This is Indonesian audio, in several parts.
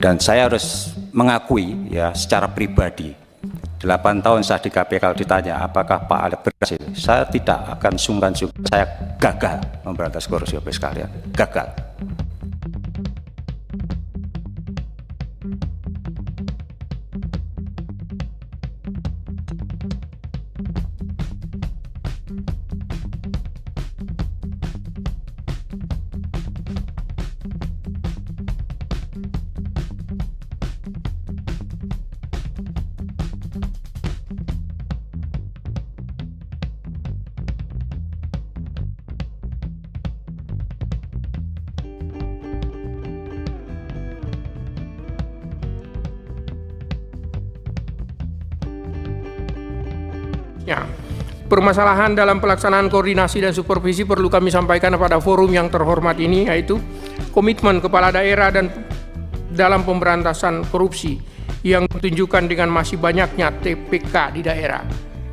Dan saya harus mengakui ya secara pribadi, 8 tahun saya di KPK, kalau ditanya apakah Pak Alex berhasil, saya tidak akan sungkan-sungkan, saya gagal memberantas korupsi Bapak sekalian, gagal. Ya, permasalahan dalam pelaksanaan koordinasi dan supervisi perlu kami sampaikan kepada forum yang terhormat ini, yaitu komitmen kepala daerah dan dalam pemberantasan korupsi yang ditunjukkan dengan masih banyaknya TPK di daerah.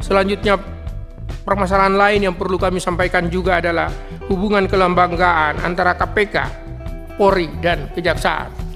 Selanjutnya, permasalahan lain yang perlu kami sampaikan juga adalah hubungan kelembagaan antara KPK, Polri, dan Kejaksaan.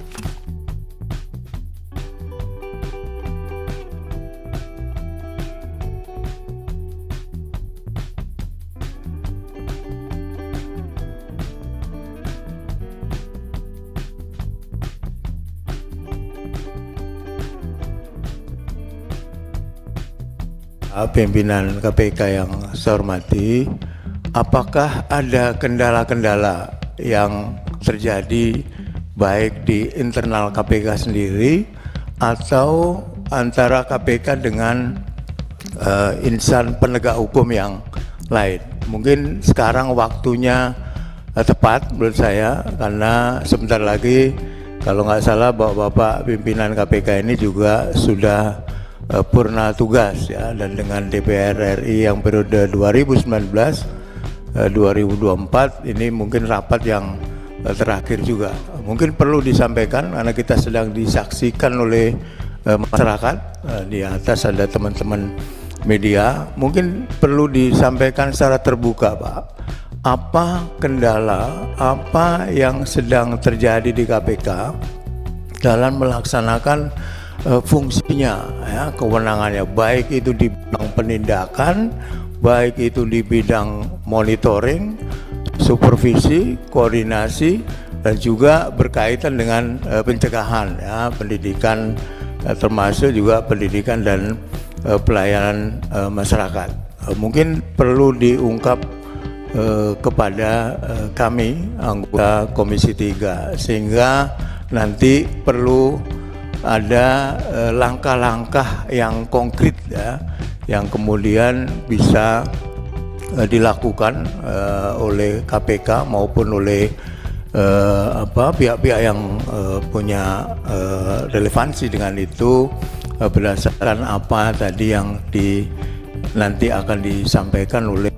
Pimpinan KPK yang saya hormati, apakah ada kendala-kendala yang terjadi baik di internal KPK sendiri atau antara KPK dengan insan penegak hukum yang lain? Mungkin sekarang waktunya tepat menurut saya, karena sebentar lagi kalau nggak salah Bapak pimpinan KPK ini juga sudah purna tugas ya, dan dengan DPR RI yang periode 2019-2024 ini mungkin rapat yang terakhir juga. Mungkin perlu disampaikan karena kita sedang disaksikan oleh masyarakat, di atas ada teman-teman media, mungkin perlu disampaikan secara terbuka, Pak, apa kendala, apa yang sedang terjadi di KPK dalam melaksanakan fungsinya, ya, kewenangannya, baik itu di bidang penindakan, baik itu di bidang monitoring, supervisi, koordinasi, dan juga berkaitan dengan pencegahan, ya, pendidikan, termasuk juga pendidikan dan pelayanan masyarakat. Mungkin perlu diungkap kepada kami anggota Komisi 3, sehingga nanti perlu ada langkah-langkah yang konkret, ya, yang kemudian bisa dilakukan oleh KPK maupun oleh pihak-pihak yang punya relevansi dengan itu, berdasarkan apa tadi yang nanti akan disampaikan oleh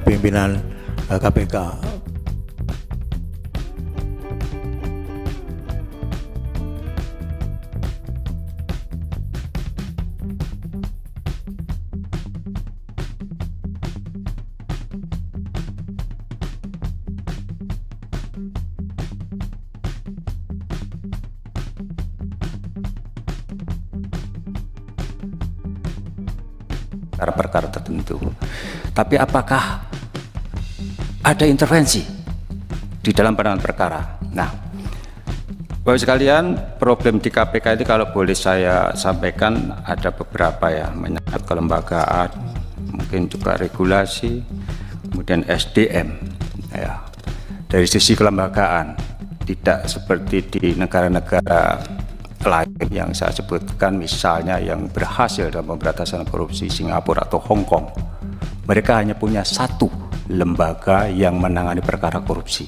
pimpinan KPK. Perkara tertentu. Tapi apakah ada intervensi di dalam penanganan perkara? Nah, Bapak sekalian, problem di KPK ini kalau boleh saya sampaikan ada beberapa, ya, menyangkut kelembagaan, mungkin juga regulasi, kemudian SDM. Ya, dari sisi kelembagaan tidak seperti di negara-negara lain yang saya sebutkan, misalnya yang berhasil dalam pemberantasan korupsi, Singapura atau Hong Kong. Mereka hanya punya satu lembaga yang menangani perkara korupsi,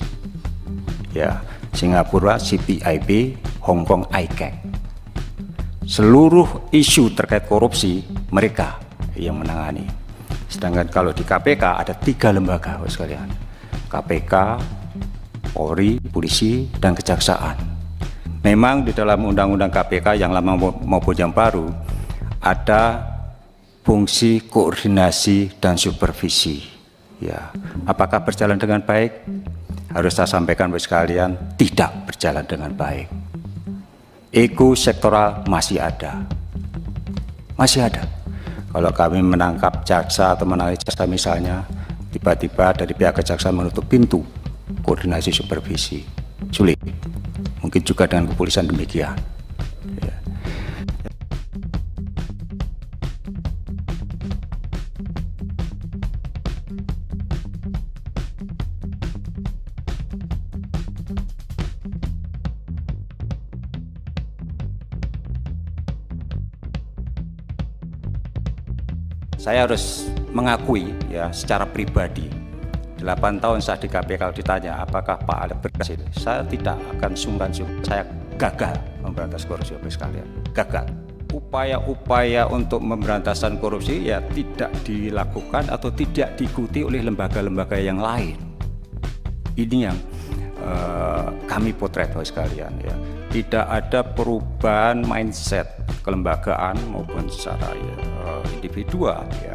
ya, Singapura CPIB, Hong Kong ICAC. Seluruh isu terkait korupsi mereka yang menangani. Sedangkan kalau di KPK ada 3 lembaga, Bapak sekalian, KPK, Polri, Polisi, dan Kejaksaan. Memang di dalam Undang-Undang KPK yang lama maupun yang baru ada fungsi koordinasi dan supervisi. Ya, apakah berjalan dengan baik? Harus saya sampaikan Bapak sekalian, tidak berjalan dengan baik. ego sektoral masih ada. Masih ada. Kalau kami menangkap jaksa atau menangkap jaksa misalnya, tiba-tiba dari pihak kejaksaan menutup pintu koordinasi supervisi. Sulit. Mungkin juga dengan kepolisian demikian. Ya. Saya harus mengakui ya secara pribadi 8 tahun saya di KPK, kalau ditanya apakah Pak Alex berhasil, saya tidak akan sungkan-sungkan, saya gagal memberantas korupsi Bapak sekalian, gagal. Upaya-upaya untuk memberantasan korupsi ya tidak dilakukan atau tidak diikuti oleh lembaga-lembaga yang lain. Ini yang kami potret Bapak sekalian ya. Tidak ada perubahan mindset kelembagaan maupun secara individual ya.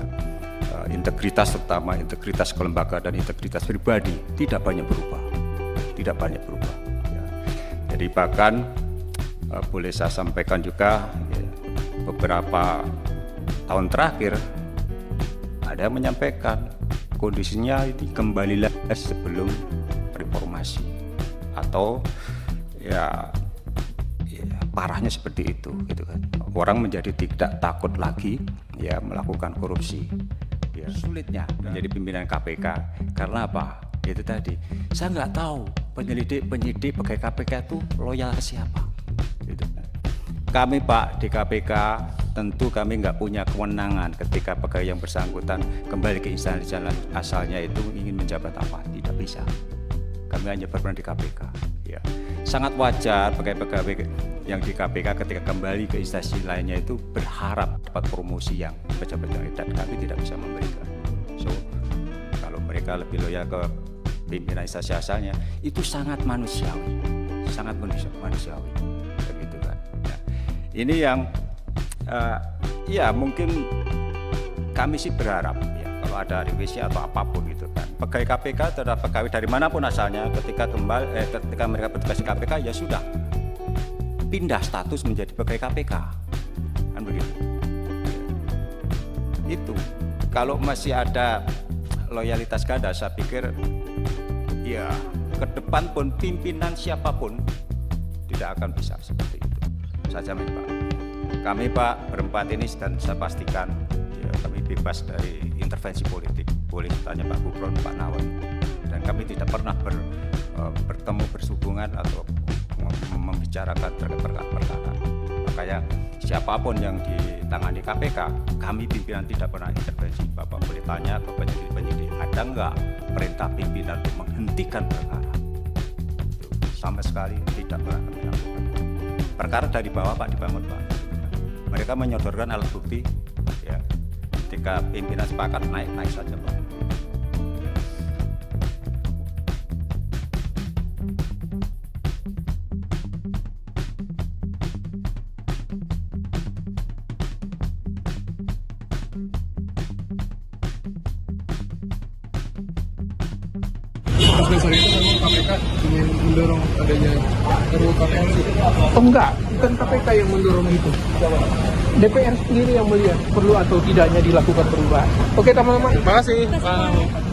Integritas, terutama integritas kelembagaan dan integritas pribadi tidak banyak berubah, ya. Jadi bahkan boleh saya sampaikan juga ya, beberapa tahun terakhir ada yang menyampaikan kondisinya ini kembali lagi sebelum reformasi atau ya parahnya seperti itu gitu kan. Orang menjadi tidak takut lagi ya melakukan korupsi. Ya, sulitnya menjadi pimpinan KPK karena apa? Itu tadi saya nggak tahu penyidik pegawai KPK itu loyal ke siapa. Gitu. Kami Pak di KPK tentu kami nggak punya kewenangan ketika pegawai yang bersangkutan kembali ke instansi asalnya itu ingin menjabat apa, tidak bisa. Kami hanya berperan di KPK. Ya. Sangat wajar pegawai-pegawai yang di KPK ketika kembali ke instansi lainnya itu berharap dapat promosi yang pejabat dan kami tidak bisa memberikan. So, kalau mereka lebih loyal ke pimpinan instansi asalnya itu sangat manusiawi, begitu kan. Nah, ini yang ya mungkin kami sih berharap ya kalau ada revisi atau apapun gitu kan. Pegawai KPK atau pegawai dari manapun asalnya ketika mereka bertugas di KPK ya sudah pindah status menjadi pegawai KPK kan begitu. Itu kalau masih ada loyalitas ganda saya pikir ya ke depan pun pimpinan siapapun tidak akan bisa seperti itu. Saya jamin Pak. Kami Pak berempat ini dan saya pastikan ya, kami bebas dari intervensi politik. Boleh tanya Pak Gufron, Pak Nawawi. Dan kami tidak pernah bertemu bersehubungan atau membicarakan terkait perkara. Makanya siapapun yang ditangani KPK, kami pimpinan tidak pernah intervensi. Bapak boleh tanya ke penyidik-penyidik, ada nggak perintah pimpinan untuk menghentikan perkara? Itu sama sekali tidak pernah kami lakukan. Perkara dari bawah Pak dibangun Pak. Mereka menyodorkan alat bukti, ya. Ketika pimpinan sepakat naik saja Pak. Dasar itu memang KPK ingin mendorong adanya RUU KPK. Oh enggak, bukan KPK yang mendorong itu. DPR sendiri yang melihat perlu atau tidaknya dilakukan perubahan. Oke teman-teman. Terima kasih Pak.